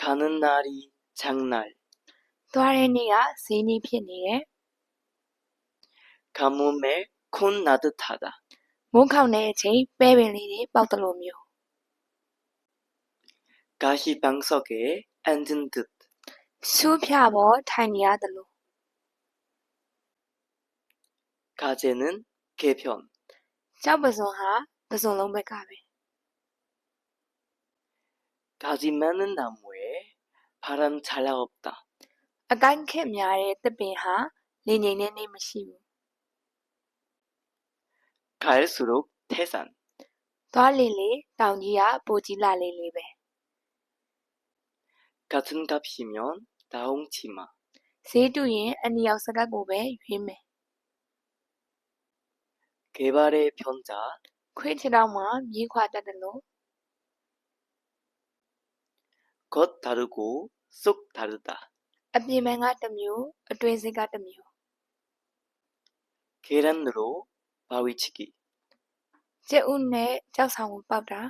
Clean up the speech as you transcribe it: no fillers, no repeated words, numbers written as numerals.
가는 날이 장날. သွားတဲ့နေ့ကဈေးနေ့ဖြစ်နေတယ် 가뭄에 콘 나듯하다. မိုးခေါင်တဲ့အချိန်ပဲပင်လေးတွေပေါက်တယ်လို့မျိုး 가시방석에 앉은 듯. ဆူးဖြာပေါ်ထိုင်နေရတယ်လို့ 가재는 개편. ကြောက်ပစုံဟာပစုံလုံးဘက်ကပဲ 가지 많은 나무에 바람 잘라 없다. အကိုင်းခက်များတဲ့သစ်ပင်ဟာလေငိမ်တဲ့နေ့မရှိဘူး 갈수록 태산. သွားလေလေတောင်ကြီးကပိုကြီးလာလေလေပဲ 같은 값이면 나홍치마. ဈေးတူရင်အနီရောက်စကတ်ကိုပဲရွေးမယ် 개발의 편자. ခွေးခြေထောက်မှာမြေးခွာတတ်တယ်လို့ 겉 다르고 속 다르다. အပြင်ပန်းကတစ်မျိုးအတွင်းစိတ်ကတစ်မျိုး 계란으로 바위치기. ကျက်ဥနဲ့ကြောက်ဆောင်ကိုပေါက်တာ